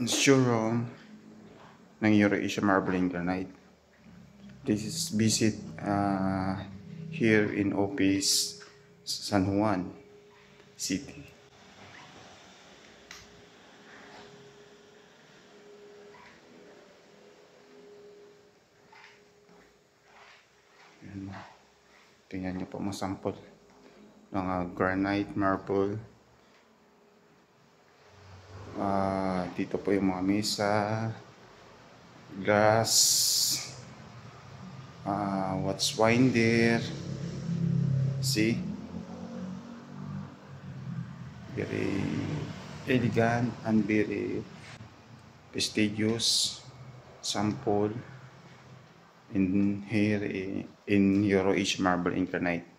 showroom ng Euro-Asia Marble and Granite. This is visit here in office San Juan City. Tingnan nyo po mga sample ng granite marble. Dito po yung mga mesa, glass, what's wine there. See, very elegant and very prestigious sample in here in Euro-Asia Marble and Granite.